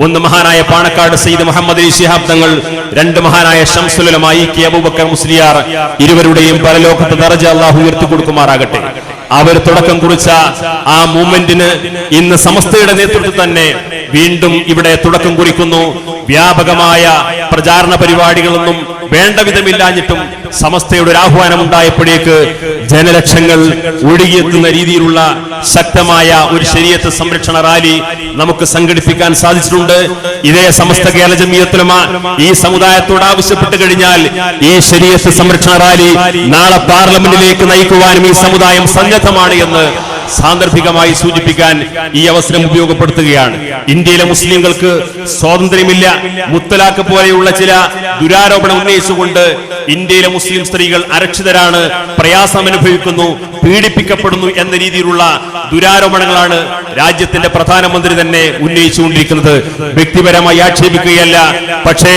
ഒന്ന് മഹാനായ പാണക്കാട് സയ്യിദ് മുഹമ്മദ് അലി ശിഹാബ് തങ്ങൾ, രണ്ട് മഹാനായ ശംസുൽ ഉലമാ കെ അബൂബക്കർ മുസ്ലിയാർ, ഇരുവരുടെയും പരലോകത്തെ ദറജ അല്ലാഹു ഉയർത്തി കൊടുക്കുമാറാകട്ടെ. അവർ തുടക്കം കുറിച്ച ആ മൂവ്മെന്റിന് ഇന്ന് സമസ്തയുടെ നേതൃത്വത്തിൽ തന്നെ വീണ്ടും ഇവിടെ തുടക്കം കുറിക്കുന്നു. വ്യാപകമായ പ്രചാരണ പരിപാടികളൊന്നും വേണ്ട വിധമില്ലാഞ്ഞിട്ടും സമസ്തയുടെ ഒരു ആഹ്വാനം ഉണ്ടായപ്പോഴേക്ക് ജനലക്ഷങ്ങൾ ഒഴുകിയെത്തുന്ന രീതിയിലുള്ള ശക്തമായ ഒരു ശരീഅത്ത് സംരക്ഷണ റാലി നമുക്ക് സംഘടിപ്പിക്കാൻ സാധിച്ചിട്ടുണ്ട്. ഇതേ സമസ്ത കേരള ജംഇയ്യത്തുൽ ഉലമാ ഈ സമുദായത്തോട് ആവശ്യപ്പെട്ട് കഴിഞ്ഞാൽ ഈ ശരീഅത്ത് സംരക്ഷണ റാലി നാളെ പാർലമെന്റിലേക്ക് നയിക്കുവാനും ഈ സമുദായം സന്നദ്ധമാണ് എന്ന് സാന്ദർഭികമായി സൂചിപ്പിക്കാൻ ഈ അവസരം ഉപയോഗപ്പെടുത്തുകയാണ്. ഇന്ത്യയിലെ മുസ്ലിങ്ങൾക്ക് സ്വാതന്ത്ര്യമില്ല, മുത്തലാഖ് പോലെയുള്ള ചില ദുരാരോപണം ഉന്നയിച്ചുകൊണ്ട് ഇന്ത്യയിലെ മുസ്ലിം സ്ത്രീകൾ അരക്ഷിതരാണ്, പ്രയാസം അനുഭവിക്കുന്നു, പീഡിപ്പിക്കപ്പെടുന്നു എന്ന രീതിയിലുള്ള ദുരാരോപണങ്ങളാണ് രാജ്യത്തിന്റെ പ്രധാനമന്ത്രി തന്നെ ഉന്നയിച്ചുകൊണ്ടിരിക്കുന്നത്. വ്യക്തിപരമായി ആക്ഷേപിക്കുകയല്ല, പക്ഷേ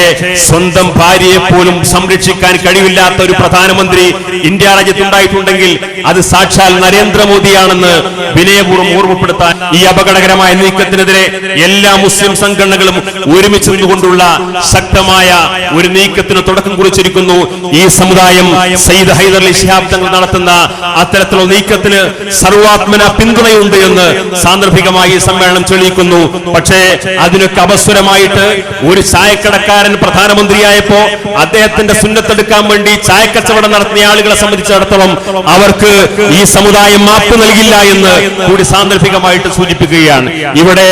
സ്വന്തം ഭാര്യയെ പോലും സംരക്ഷിക്കാൻ കഴിവില്ലാത്ത ഒരു പ്രധാനമന്ത്രി ഇന്ത്യ രാജ്യത്തുണ്ടായിട്ടുണ്ടെങ്കിൽ അത് സാക്ഷാൽ നരേന്ദ്രമോദിയാണെന്ന് വിനയപൂർവ്വം ഓർമ്മപ്പെടുത്താൻ ഈ അപകടകരമായ നീക്കത്തിനെതിരെ എല്ലാ മുസ്ലിം സംഘടനകളും ഒരുമിച്ച് നിന്നുകൊണ്ടുള്ള ശക്തമായ ഒരു നീക്കത്തിന് തുടക്കം കുറിച്ചിരിക്കുന്നു. ഈ സമുദായം സയ്യിദ് ഹൈദർ അലി ശിഹാബ് തങ്ങൾ നടത്തുന്ന അത്തരത്തിലുള്ള നീക്കത്തിന് സർവാത്മന പിന്തുണയുണ്ട് എന്ന് സാന്ദർഭികമായി ഈ സമ്മേളനം തെളിയിക്കുന്നു. പക്ഷേ അതിനൊക്കെ അപസ്വരമായിട്ട് ഒരു ചായക്കടക്കാരൻ പ്രധാനമന്ത്രിയായപ്പോ അദ്ദേഹത്തിന്റെ സുന്നത്തെടുക്കാൻ വേണ്ടി ചായക്കച്ചവടം നടത്തിയ ആളുകളെ സംബന്ധിച്ചിടത്തോളം അവർക്ക് ഈ സമുദായം മാപ്പ് നൽകില്ല എന്ന് കൂടി സാന്ദർഭികമായിട്ട് സൂചിപ്പിക്കുകയാണ്. ഇവിടെ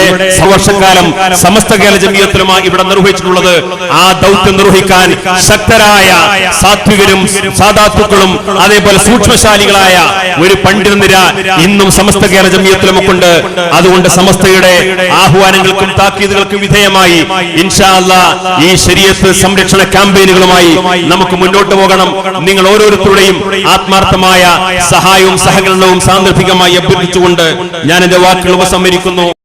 വർഷക്കാലം സമസ്ത കേരള ജംഇയ്യത്തുൽ ഉലമാ ഇവിടെ നിർവഹിച്ചിട്ടുള്ളത് ആ ദൗത്യം നിർവഹിക്കാൻ ശക്തരായ സാത്വികരും സാദാത്തുക്കളും അതേപോലെ സൂക്ഷ്മശാലികളായ ഒരു പണ്ഡിത നിര ഇന്നും സമസ്ത കേരള ജംഇയ്യത്തുൽ ഉലമക്കുണ്ട്. അതുകൊണ്ട് സമസ്തയുടെ ആഹ്വാനങ്ങൾക്കും താക്കീതുകൾക്കും വിധേയമായി ഇൻഷാ അല്ലാഹ് ഈ ശരീഅത്ത് സംരക്ഷണ ക്യാമ്പയിനുകളുമായി നമുക്ക് മുന്നോട്ട് പോകണം. നിങ്ങൾ ഓരോരുത്തരുടെയും ആത്മാർത്ഥമായ സഹായവും സഹകരണവും സാന്ദർഭികമായി അഭ്യർത്ഥിച്ചുകൊണ്ട് ഞാൻ എന്റെ വാക്കുകൾ ഉപസംഹരിക്കുന്നു.